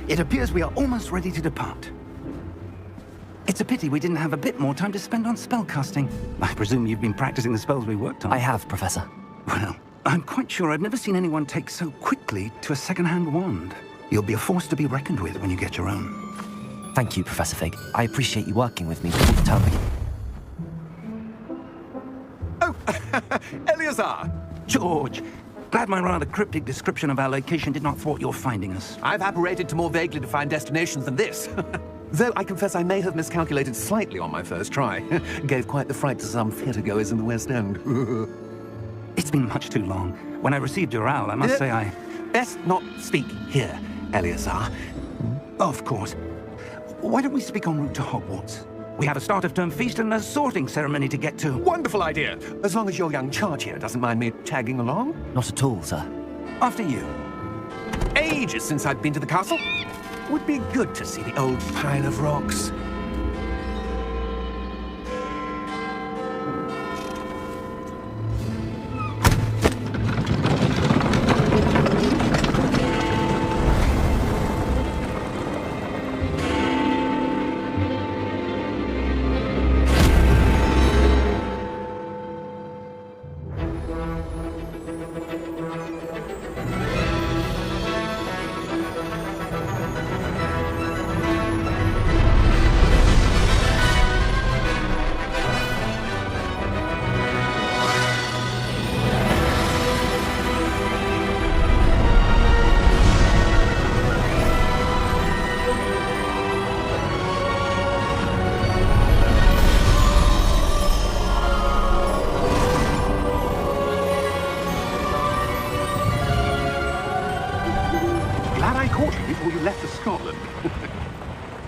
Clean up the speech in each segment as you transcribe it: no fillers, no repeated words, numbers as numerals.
It appears we are almost ready to depart. It's a pity we didn't have a bit more time to spend on spellcasting. I presume you've been practicing the spells we worked on. I have, Professor. Well, I'm quite sure I've never seen anyone take so quickly to a second-hand wand. You'll be a force to be reckoned with when you get your own. Thank you, Professor Fig. I appreciate you working with me before the term begins. Oh, Eleazar! George, glad my rather cryptic description of our location did not thwart your finding us. I've apparated to more vaguely defined destinations than this. Though I confess I may have miscalculated slightly on my first try. Gave quite the fright to some theatre-goers in the West End. It's been much too long. When I received your owl, I must say I... Best not speak here, Eleazar. Of course. Why don't we speak en route to Hogwarts? We have a start-of-term feast and a sorting ceremony to get to. Wonderful idea! As long as your young charge here doesn't mind me tagging along. Not at all, sir. After you. Ages since I've been to the castle. Would be good to see the old pile of rocks.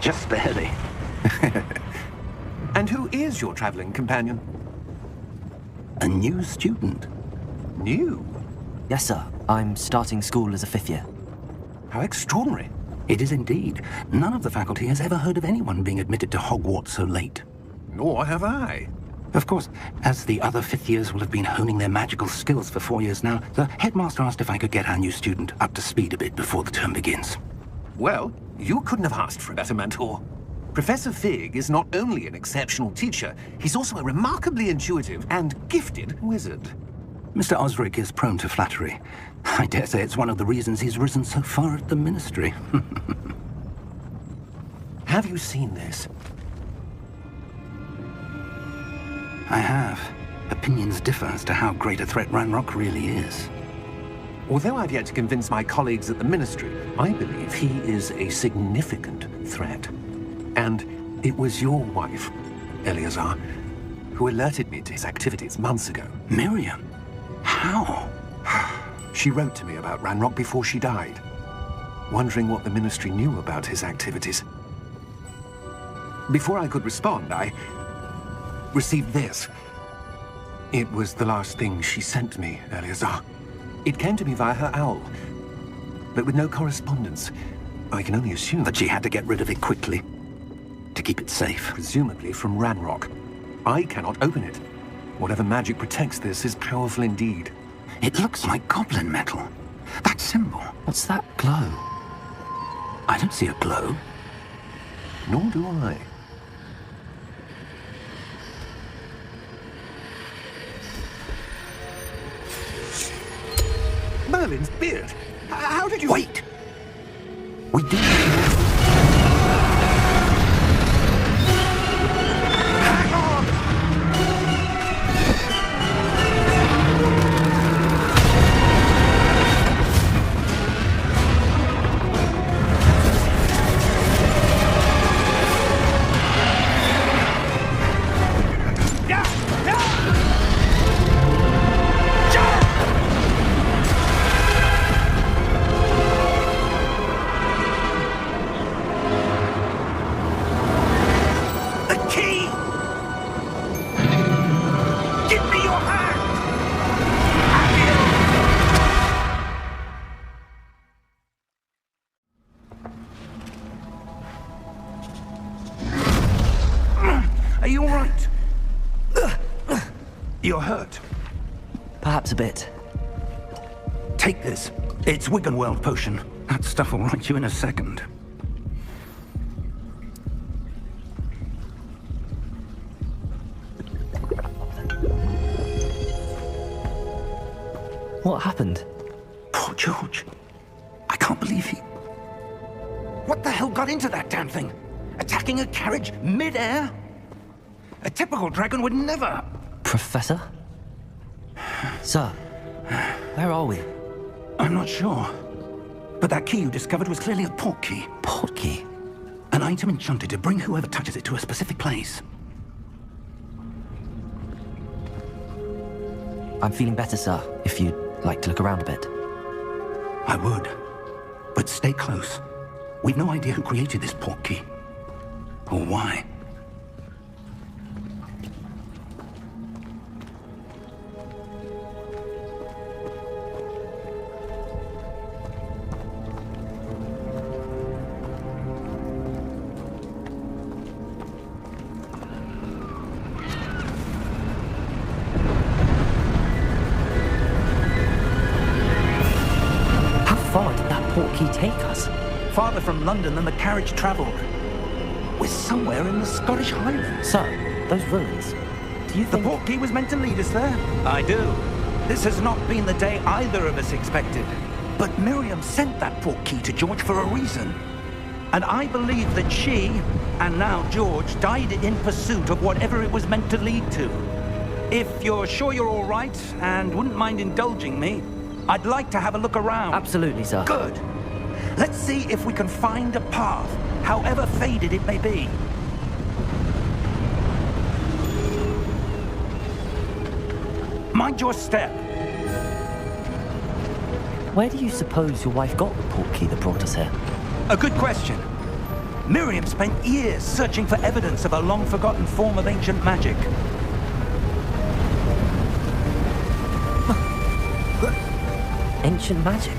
Just barely. And who is your traveling companion? A new student. New? Yes, sir. I'm starting school as a 5th year. How extraordinary. It is indeed. None of the faculty has ever heard of anyone being admitted to Hogwarts so late. Nor have I. Of course, as the other 5th years will have been honing their magical skills for 4 years now, the headmaster asked if I could get our new student up to speed a bit before the term begins. Well, you couldn't have asked for a better mentor. Professor Fig is not only an exceptional teacher, he's also a remarkably intuitive and gifted wizard. Mr. Osric is prone to flattery. I dare say it's one of the reasons he's risen so far at the Ministry. Have you seen this? I have. Opinions differ as to how great a threat Ranrok really is. Although I've yet to convince my colleagues at the Ministry, I believe he is a significant threat. And it was your wife, Eleazar, who alerted me to his activities months ago. Miriam? How? She wrote to me about Ranrok before she died, wondering what the Ministry knew about his activities. Before I could respond, I received this. It was the last thing she sent me, Eleazar. It came to me via her owl, but with no correspondence. I can only assume that she had to get rid of it quickly, to keep it safe. Presumably from Ranrok. I cannot open it. Whatever magic protects this is powerful indeed. It looks like goblin metal. That symbol. What's that glow? I don't see a glow. Nor do I. Merlin's beard. How did you... Wait! We do... Hang on! You're hurt. Perhaps a bit. Take this. It's Wiggenworld potion. That stuff will right you in a second. What happened? Poor George. I can't believe he... What the hell got into that damn thing? Attacking a carriage mid-air? A typical dragon would never... Professor? Sir, where are we? I'm not sure. But that key you discovered was clearly a port key. Port key? An item enchanted to bring whoever touches it to a specific place. I'm feeling better, sir, if you'd like to look around a bit. I would. But stay close. We've no idea who created this port key. Or why. Take us? Farther from London than the carriage travelled. We're somewhere in the Scottish Highlands. Sir, those ruins. Do you think... The port key was meant to lead us there? I do. This has not been the day either of us expected. But Miriam sent that port key to George for a reason. And I believe that she, and now George, died in pursuit of whatever it was meant to lead to. If you're sure you're all right, and wouldn't mind indulging me, I'd like to have a look around. Absolutely, sir. Good. Let's see if we can find a path, however faded it may be. Mind your step. Where do you suppose your wife got the port key that brought us here? A good question. Miriam spent years searching for evidence of a long-forgotten form of ancient magic. Ancient magic?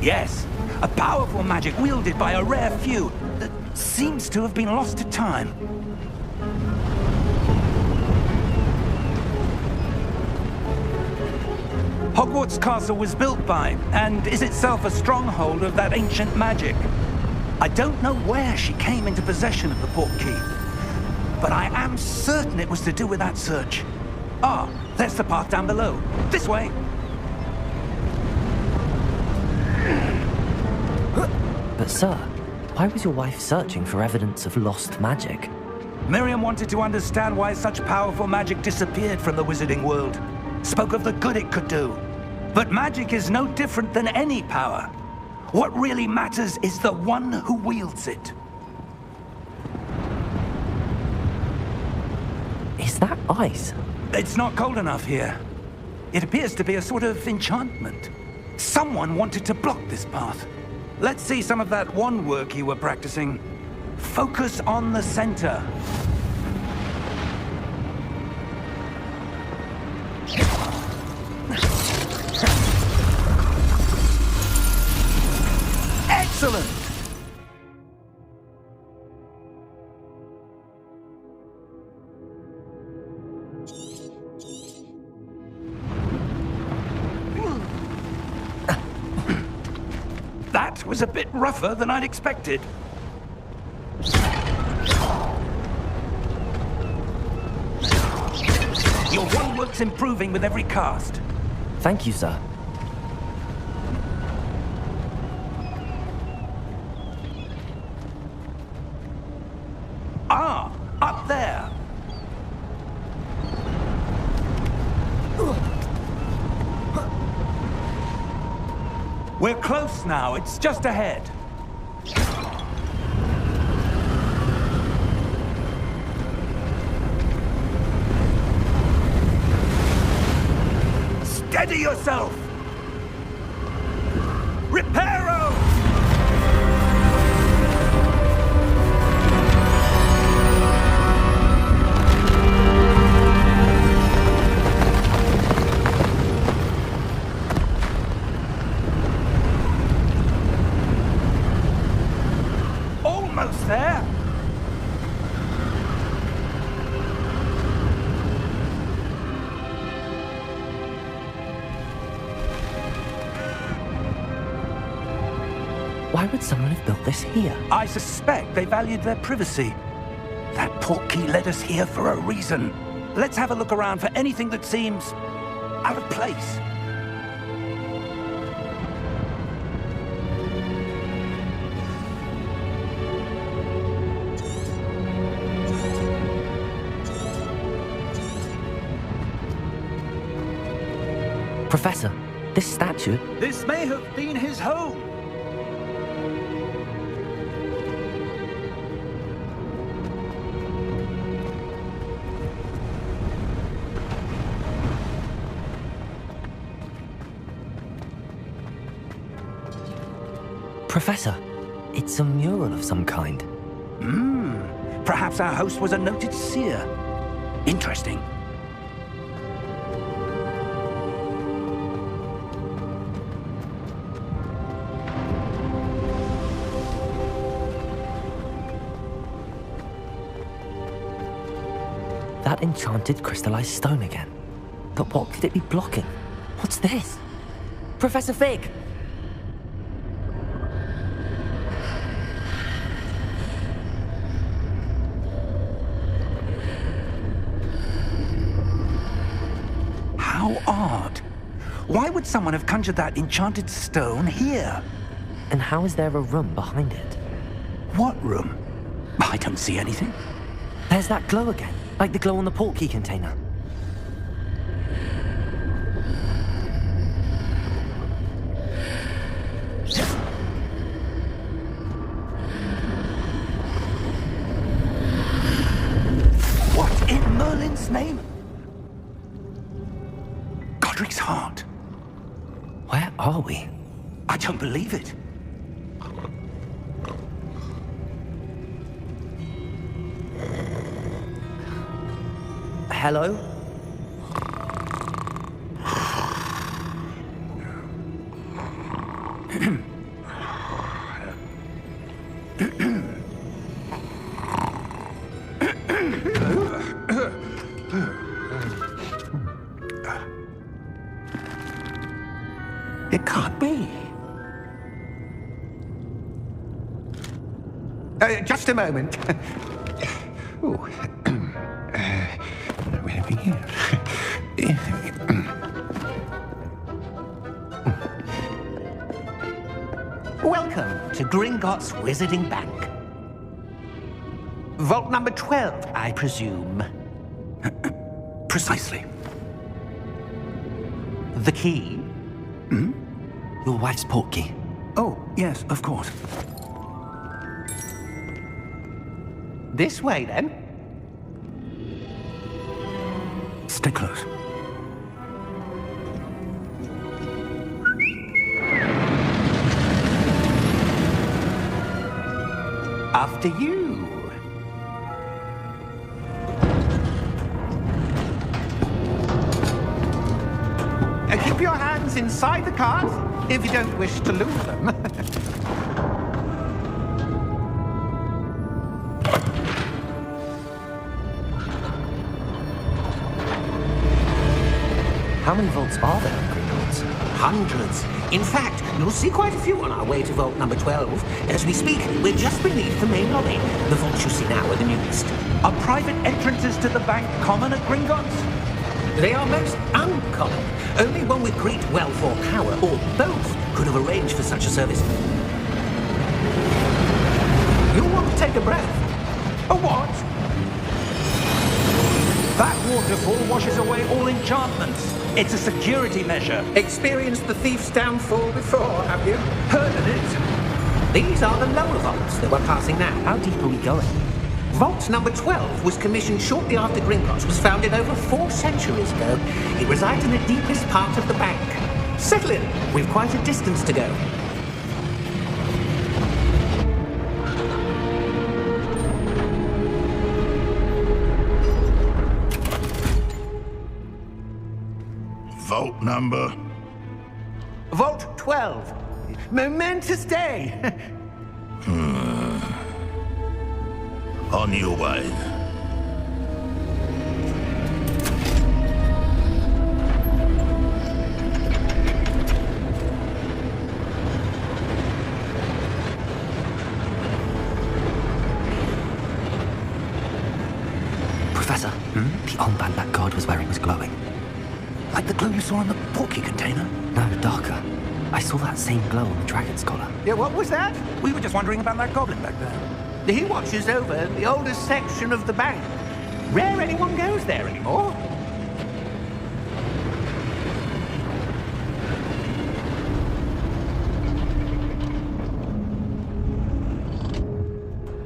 Yes, a powerful magic wielded by a rare few that seems to have been lost to time. Hogwarts Castle was built by, and is itself a stronghold of that ancient magic. I don't know where she came into possession of the port key, but I am certain it was to do with that search. Ah, there's the path down below. This way. But sir, why was your wife searching for evidence of lost magic? Miriam wanted to understand why such powerful magic disappeared from the wizarding world. Spoke of the good it could do. But magic is no different than any power. What really matters is the one who wields it. Is that ice? It's not cold enough here. It appears to be a sort of enchantment. Someone wanted to block this path. Let's see some of that wand work you were practicing. Focus on the center. Excellent! That was a bit rougher than I'd expected. Your wand work's improving with every cast. Thank you, sir. Ah, up there. We're close now. It's just ahead. Steady yourself! Reparo! Almost there! Why would someone have built this here? I suspect they valued their privacy. That port key led us here for a reason. Let's have a look around for anything that seems out of place. Professor, this statue... This may have been his home. Professor, it's a mural of some kind. Perhaps our host was a noted seer. Interesting. That enchanted crystallized stone again. But what could it be blocking? What's this? Professor Fig! How odd. Why would someone have conjured that enchanted stone here? And how is there a room behind it? What room? I don't see anything. There's that glow again, like the glow on the portkey container. What in Merlin's name? Godric's heart. Where are we? I don't believe it. Hello? It can't be. Just a moment. Ooh. Where are we here? Welcome to Gringotts Wizarding Bank. Vault number 12, I presume. Precisely. The key? Your wife's portkey. Oh, yes, of course. This way, then. Stay close. After you. Keep your hands inside the cart if you don't wish to lose them. How many vaults are there in Gringotts? Hundreds. In fact, you'll see quite a few on our way to vault number 12. As we speak, we're just beneath the main lobby. The vaults you see now are the newest. Are private entrances to the bank common at Gringotts? They are most uncommon. Only one with great wealth or power, or both, could have arranged for such a service. You'll want to take a breath. A what? That waterfall washes away all enchantments. It's a security measure. Experienced the thief's downfall before, have you? Heard of it? These are the lower vaults that we're passing now. How deep are we going? Vault number 12 was commissioned shortly after Gringotts was founded over 4 centuries ago. It resides in the deepest part of the bank. Settle in. We've quite a distance to go. Vault number? Vault 12. Momentous day. On your way. Professor, the armband that guard was wearing was glowing. Like the glow you saw in the portkey container? No, darker. I saw that same glow on the dragon's collar. Yeah, what was that? We were just wondering about that goblin back there. He watches over the oldest section of the bank. Rare anyone goes there anymore.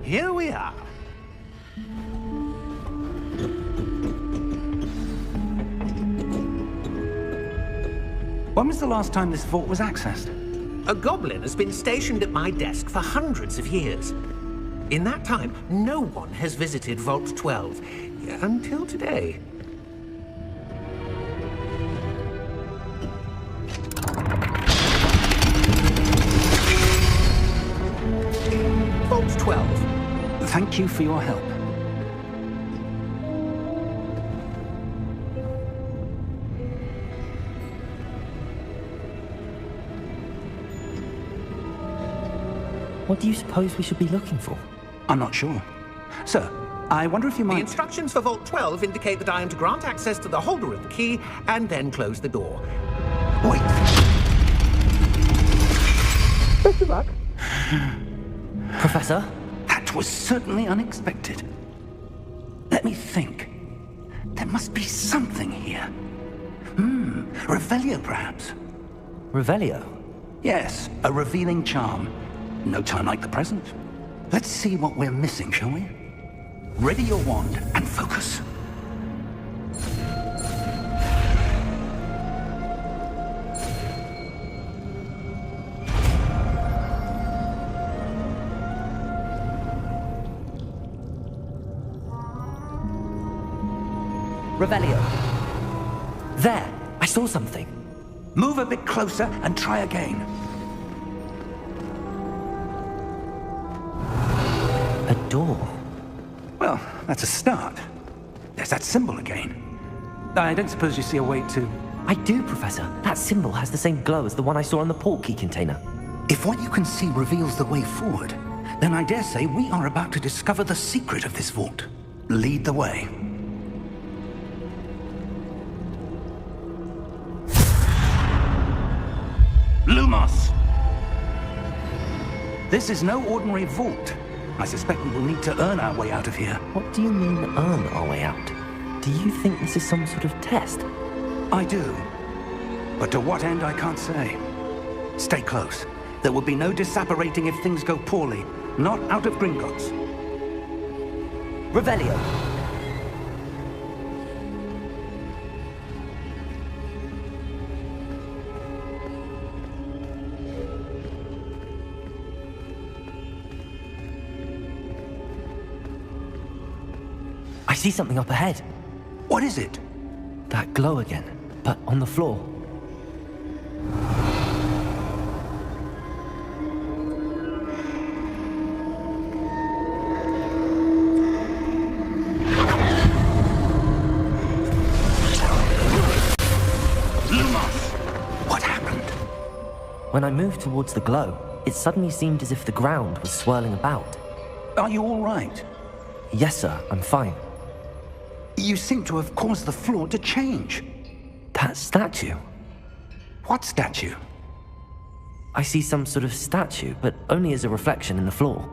here we are. When was the last time this vault was accessed? A goblin has been stationed at my desk for hundreds of years. In that time, no one has visited Vault 12, until today. Vault 12. Thank you for your help. What do you suppose we should be looking for? I'm not sure. Sir, I wonder if you The might... instructions for Vault 12 indicate that I am to grant access to the holder of the key and then close the door. Wait. Professor? That was certainly unexpected. Let me think. There must be something here. Revelio, perhaps? Revelio? Yes, a revealing charm. No time like the present. Let's see what we're missing, shall we? Ready your wand and focus. Revelio. There! I saw something. Move a bit closer and try again. A door. Well, that's a start. There's that symbol again. I don't suppose you see a way to... I do, Professor. That symbol has the same glow as the one I saw in the portkey container. If what you can see reveals the way forward, then I dare say we are about to discover the secret of this vault. Lead the way. Lumos! This is no ordinary vault. I suspect we will need to earn our way out of here. What do you mean, earn our way out? Do you think this is some sort of test? I do. But to what end, I can't say. Stay close. There will be no disapparating if things go poorly. Not out of Gringotts. Revelio. I see something up ahead. What is it? That glow again, but on the floor. Lumos! What happened? When I moved towards the glow, it suddenly seemed as if the ground was swirling about. Are you all right? Yes, sir, I'm fine. You seem to have caused the floor to change. That statue. What statue? I see some sort of statue, but only as a reflection in the floor.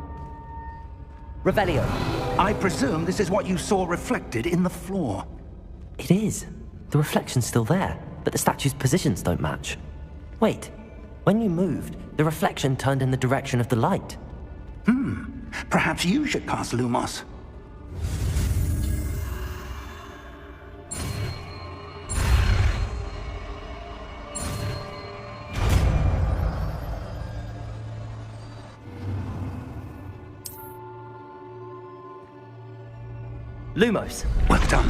Revelio. I presume this is what you saw reflected in the floor. It is. The reflection's still there, but the statue's positions don't match. Wait, when you moved, the reflection turned in the direction of the light. Perhaps you should cast Lumos. Lumos. Well done.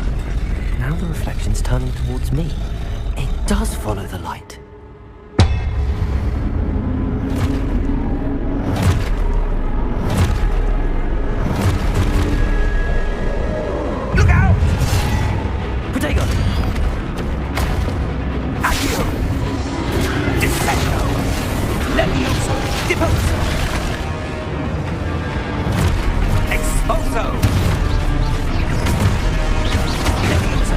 Now the reflection's turning towards me. It does follow the light. Look out! Protego! Accio! Defendo! Levioso! Deposo! Exposo! Levioso!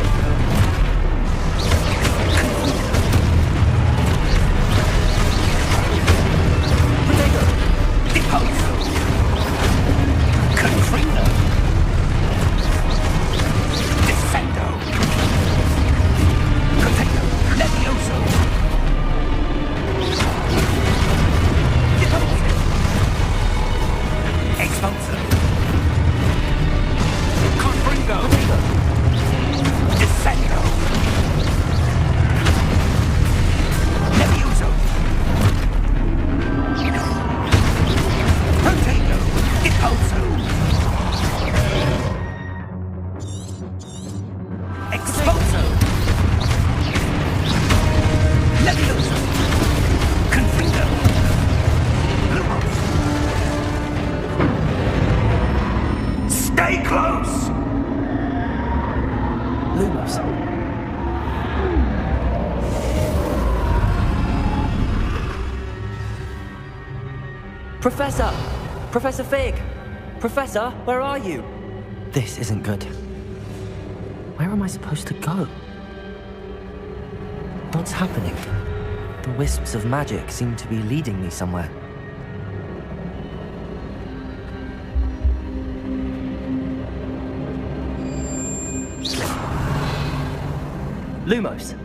Professor! Professor Fig! Professor, where are you? This isn't good. Where am I supposed to go? What's happening? The wisps of magic seem to be leading me somewhere. Lumos.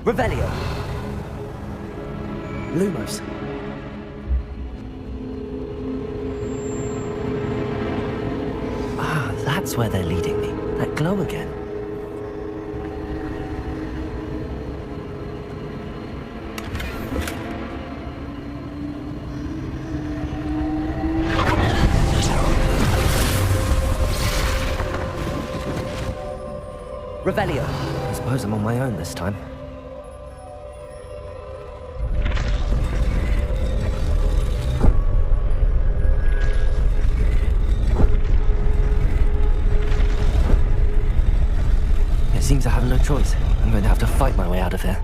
Revelio. Lumos. Ah, that's where they're leading me. That glow again. Revelio. I suppose I'm on my own this time. It seems I have no choice. I'm going to have to fight my way out of here.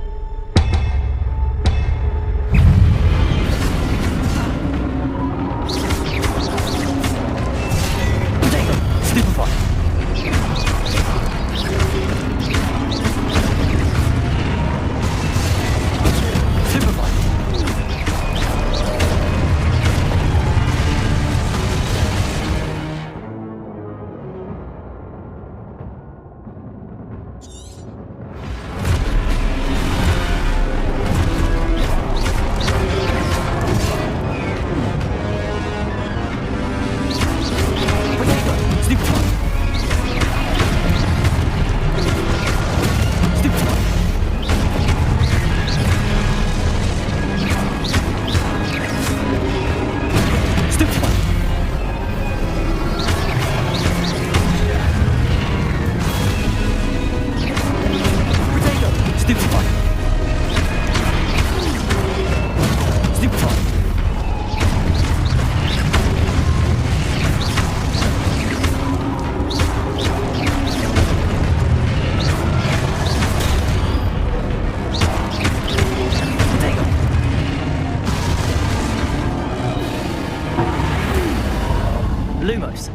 Lumos.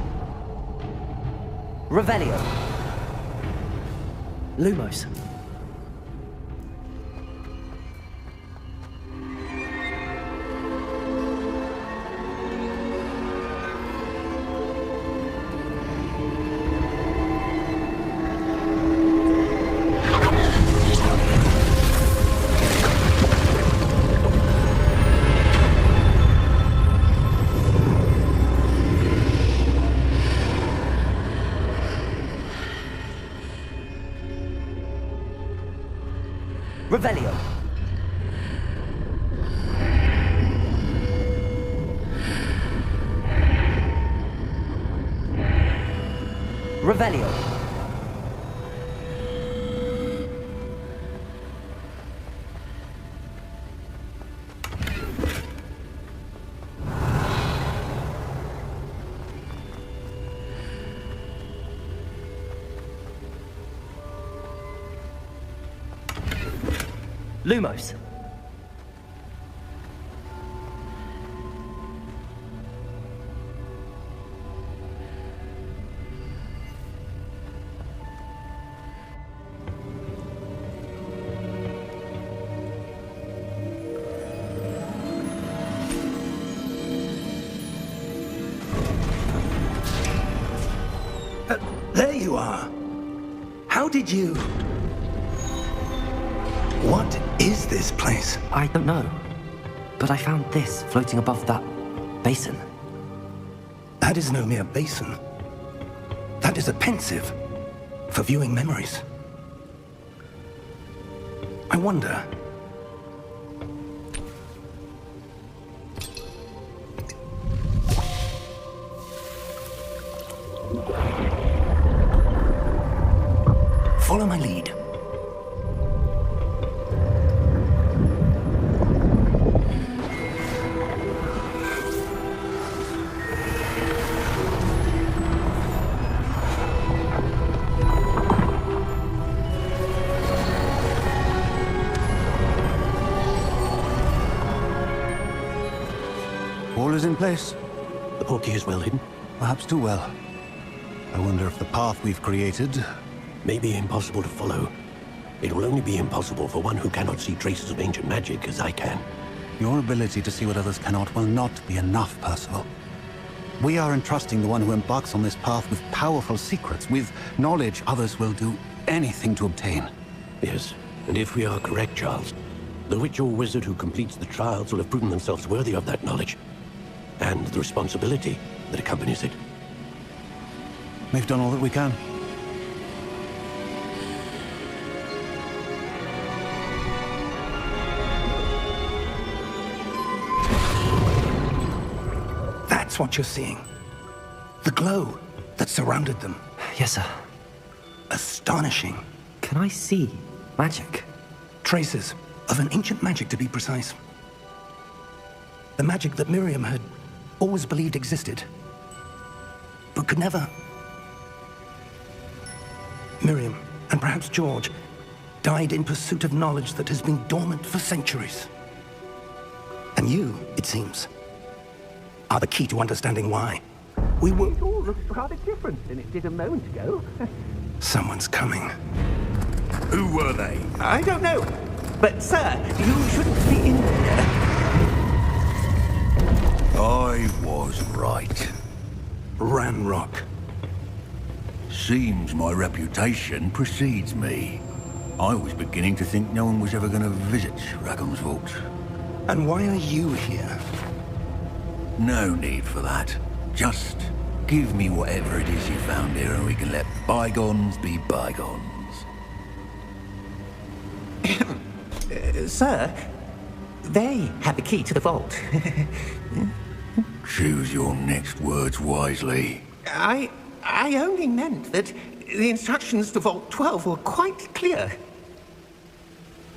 Revelio. Lumos. Revelio. Revelio. Lumos. There you are. How did you... What is this place? I don't know, but I found this floating above that basin. That is no mere basin. That is a pensive for viewing memories. I wonder... Follow my lead. is in place? The portkey is well hidden. Perhaps too well. I wonder if the path we've created... May be impossible to follow. It will only be impossible for one who cannot see traces of ancient magic as I can. Your ability to see what others cannot will not be enough, Percival. We are entrusting the one who embarks on this path with powerful secrets, with knowledge others will do anything to obtain. Yes, and if we are correct, Charles, the witch or wizard who completes the trials will have proven themselves worthy of that knowledge, and the responsibility that accompanies it. We've done all that we can. That's what you're seeing. The glow that surrounded them. Yes, sir. Astonishing. Can I see magic? Traces of an ancient magic, to be precise. The magic that Miriam had always believed existed, but could never. Miriam, and perhaps George, died in pursuit of knowledge that has been dormant for centuries. And you, it seems, are the key to understanding why. We were... It all looks rather different than it did a moment ago. Someone's coming. Who were they? I don't know. But, sir, you shouldn't be in here. I was right. Ranrok. Seems my reputation precedes me. I was beginning to think no one was ever going to visit Rackham's vault. And why are you here? No need for that. Just give me whatever it is you found here and we can let bygones be bygones. Sir, they had the key to the vault. Choose your next words wisely. I only meant that the instructions to Vault 12 were quite clear.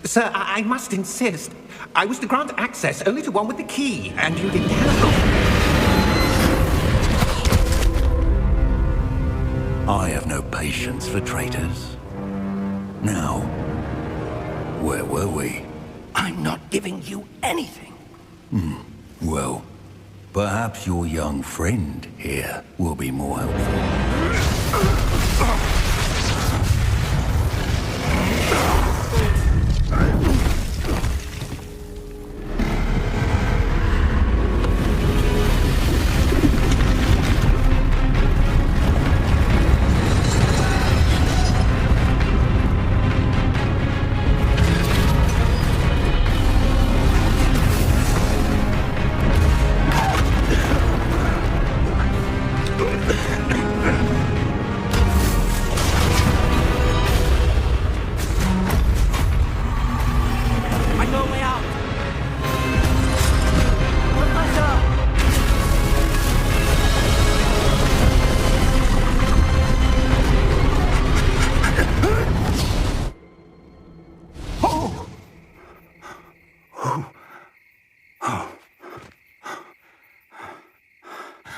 Sir, I must insist. I was to grant access only to one with the key, and you didn't I have no patience for traitors. Now, where were we? I'm not giving you anything. Well, perhaps your young friend here will be more helpful.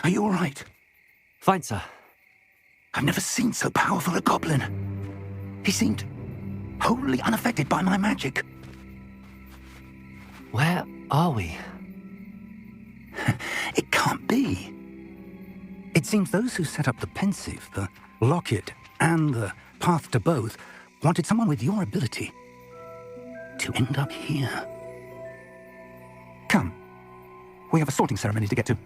Are you all right? Fine, sir. I've never seen so powerful a goblin. He seemed wholly unaffected by my magic. Where are we? It can't be. It seems those who set up the pensive, the locket, and the path to both wanted someone with your ability to end up here. Come. We have a sorting ceremony to get to.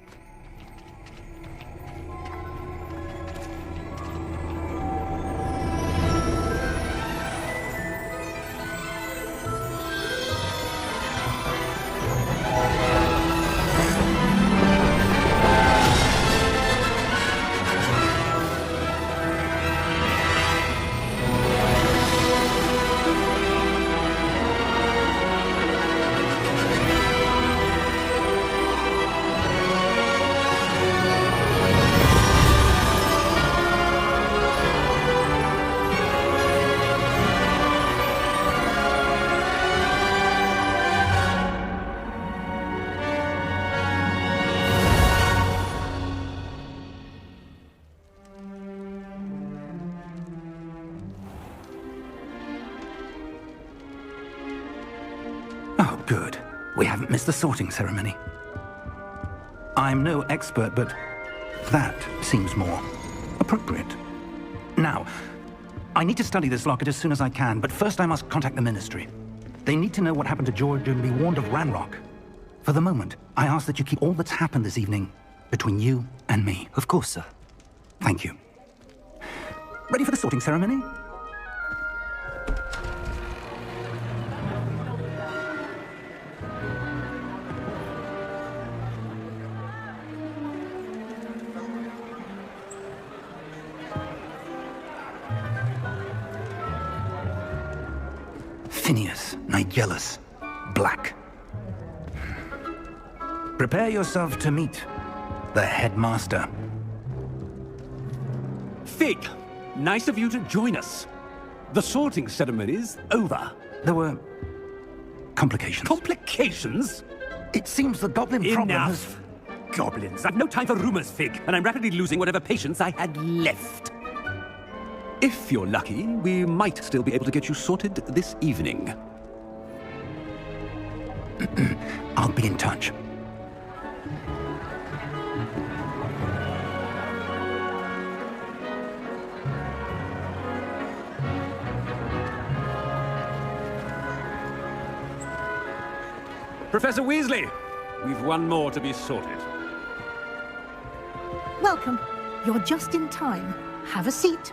Oh, good. We haven't missed the sorting ceremony. I'm no expert, but that seems more appropriate. Now, I need to study this locket as soon as I can, but first I must contact the Ministry. They need to know what happened to George and be warned of Ranrok. For the moment, I ask that you keep all that's happened this evening between you and me. Of course, sir. Thank you. Ready for the sorting ceremony? Phineas, Nigellus, Black. Prepare yourself to meet the headmaster. Fig, nice of you to join us. The sorting ceremony's over. There were complications. Complications? It seems the goblin problem has... Enough! Goblins. I've no time for rumors, Fig, and I'm rapidly losing whatever patience I had left. If you're lucky, we might still be able to get you sorted this evening. I'll be in touch. Professor Weasley, we've one more to be sorted. Welcome. You're just in time. Have a seat.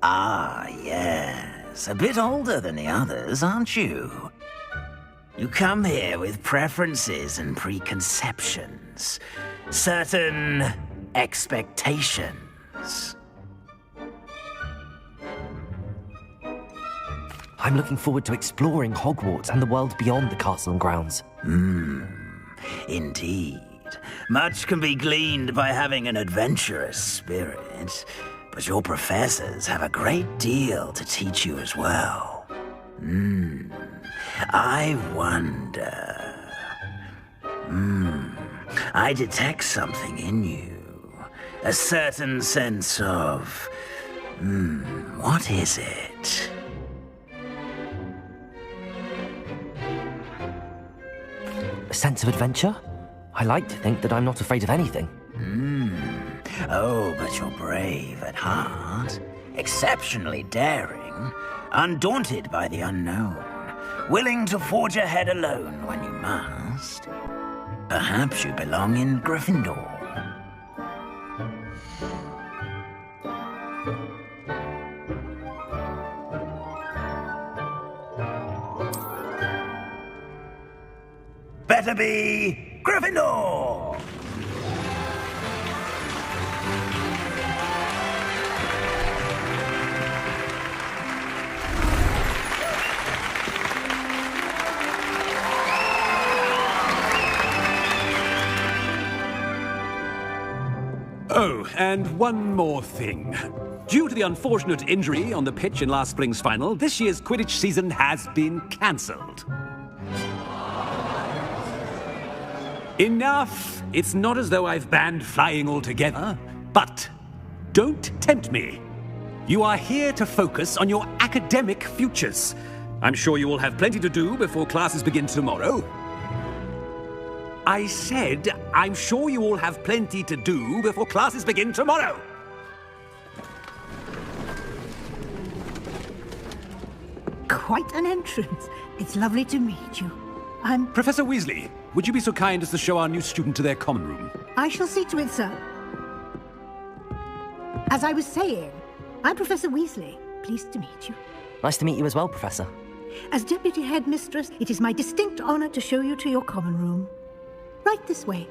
Ah, yes. A bit older than the others, aren't you? You come here with preferences and preconceptions. Certain expectations. I'm looking forward to exploring Hogwarts and the world beyond the castle and grounds. Indeed. Much can be gleaned by having an adventurous spirit, but your professors have a great deal to teach you as well. I wonder... I detect something in you. A certain sense of... what is it? A sense of adventure? I like to think that I'm not afraid of anything. Oh, but you're brave at heart. Exceptionally daring. Undaunted by the unknown. Willing to forge ahead alone when you must. Perhaps you belong in Gryffindor. Better be Gryffindor! Oh, and one more thing. Due to the unfortunate injury on the pitch in last spring's final, this year's Quidditch season has been cancelled. Enough! It's not as though I've banned flying altogether, but don't tempt me. You are here to focus on your academic futures. I'm sure you will have plenty to do before classes begin tomorrow. I said, I'm sure you all have plenty to do before classes begin tomorrow. Quite an entrance. It's lovely to meet you. I'm... Professor Weasley, would you be so kind as to show our new student to their common room? I shall see to it, sir. As I was saying, I'm Professor Weasley. Pleased to meet you. Nice to meet you as well, Professor. As Deputy Headmistress, it is my distinct honor to show you to your common room. Right this way.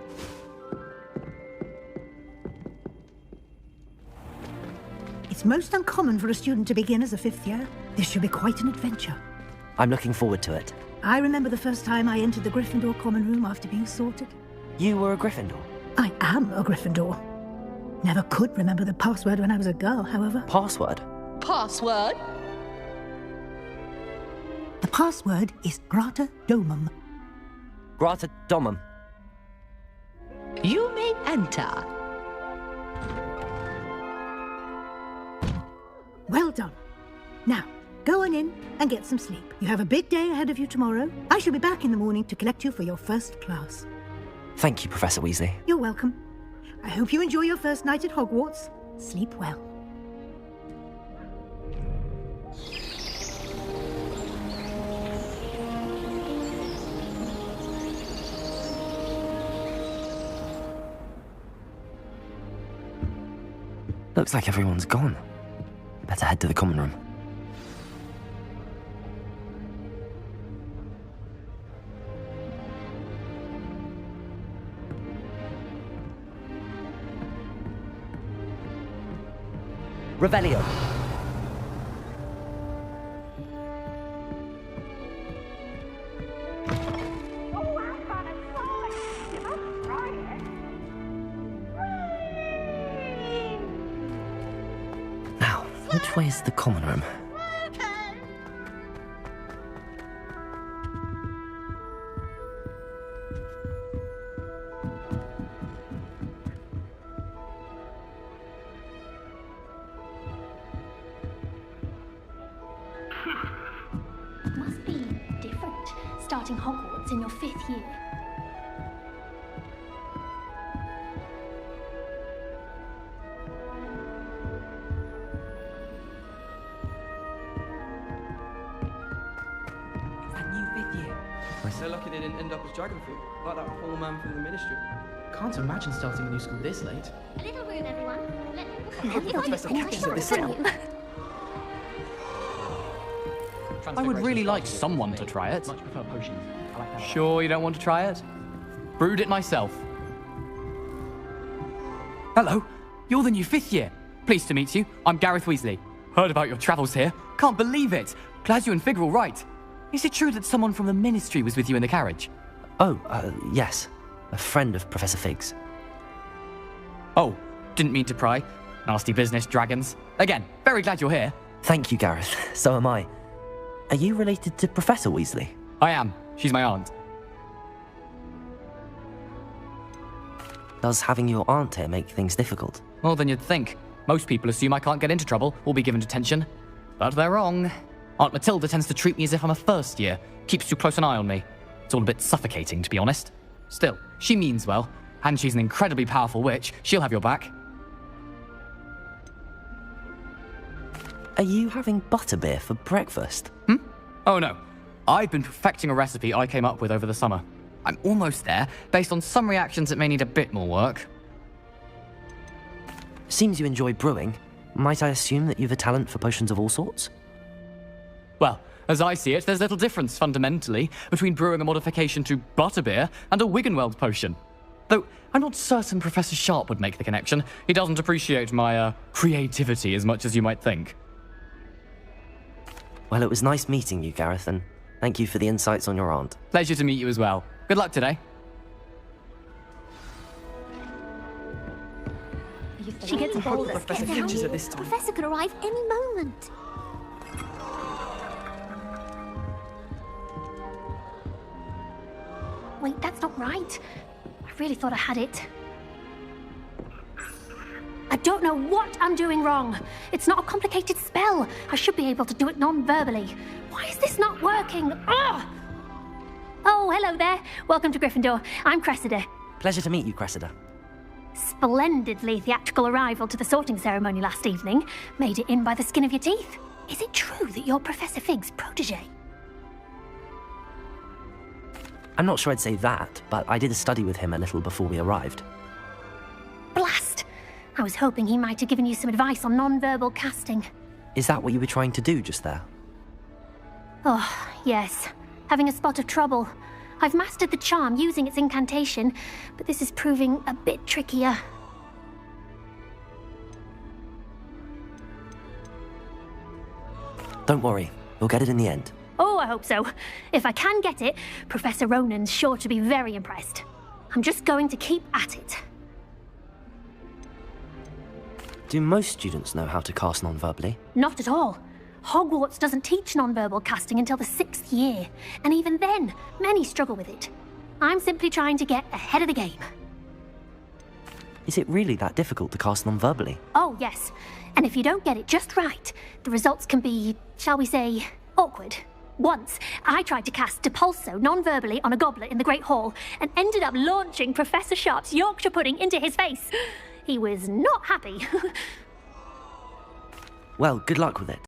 It's most uncommon for a student to begin as a fifth year. This should be quite an adventure. I'm looking forward to it. I remember the first time I entered the Gryffindor common room after being sorted. You were a Gryffindor? I am a Gryffindor. Never could remember the password when I was a girl, however. Password? Password? The password is Grata Domum. Grata Domum. You may enter. Well done. Now, go on in and get some sleep. You have a big day ahead of you tomorrow. I shall be back in the morning to collect you for your first class. Thank you, Professor Weasley. You're welcome. I hope you enjoy your first night at Hogwarts. Sleep well. Looks like everyone's gone. Better head to the common room. Revelio. Now, which way is the common room? Must be different, starting Hogwarts in your 5th year. That new 5th year. So lucky they didn't end up as Dragonfruit, like that poor man from the Ministry. Can't imagine starting a new school this late. A little room, everyone. I would really like someone to try it. Much prefer potions. Sure you don't want to try it? Brewed it myself. Hello, you're the new 5th year. Pleased to meet you. I'm Gareth Weasley. Heard about your travels here. Can't believe it. Glad you and Fig are all right. Is it true that someone from the Ministry was with you in the carriage? Oh, yes. A friend of Professor Fig's. Oh, didn't mean to pry. Nasty business, dragons. Again, very glad you're here. Thank you, Gareth. So am I. Are you related to Professor Weasley? I am. She's my aunt. Does having your aunt here make things difficult? More than you'd think. Most people assume I can't get into trouble or be given detention. But they're wrong. Aunt Matilda tends to treat me as if I'm a first year. Keeps too close an eye on me. It's all a bit suffocating, to be honest. Still, she means well. And she's an incredibly powerful witch. She'll have your back. Are you having butterbeer for breakfast? Oh no. I've been perfecting a recipe I came up with over the summer. I'm almost there, based on some reactions that may need a bit more work. Seems you enjoy brewing. Might I assume that you've a talent for potions of all sorts? Well, as I see it, there's little difference, fundamentally, between brewing a modification to butterbeer and a Wiggenweld potion. Though, I'm not certain Professor Sharp would make the connection. He doesn't appreciate my, creativity as much as you might think. Well, it was nice meeting you, Gareth, and thank you for the insights on your aunt. Pleasure to meet you as well. Good luck today. She gets bolder. Professor Finches at this time. Professor could arrive any moment. Wait, that's not right. I really thought I had it. I don't know what I'm doing wrong. It's not a complicated spell. I should be able to do it non-verbally. Why is this not working? Ugh! Oh, hello there. Welcome to Gryffindor. I'm Cressida. Pleasure to meet you, Cressida. Splendidly theatrical arrival to the sorting ceremony last evening. Made it in by the skin of your teeth. Is it true that you're Professor Fig's protege? I'm not sure I'd say that, but I did a study with him a little before we arrived. Blast! I was hoping he might have given you some advice on non-verbal casting. Is that what you were trying to do just there? Oh, yes. Having a spot of trouble. I've mastered the charm using its incantation, but this is proving a bit trickier. Don't worry, you'll get it in the end. Oh, I hope so. If I can get it, Professor Ronan's sure to be very impressed. I'm just going to keep at it. Do most students know how to cast non-verbally? Not at all. Hogwarts doesn't teach non-verbal casting until the 6th year, and even then, many struggle with it. I'm simply trying to get ahead of the game. Is it really that difficult to cast non-verbally? Oh, yes. And if you don't get it just right, the results can be, shall we say, awkward. Once, I tried to cast Depulso non-verbally on a goblet in the Great Hall and ended up launching Professor Sharp's Yorkshire pudding into his face. He was not happy. Well, good luck with it.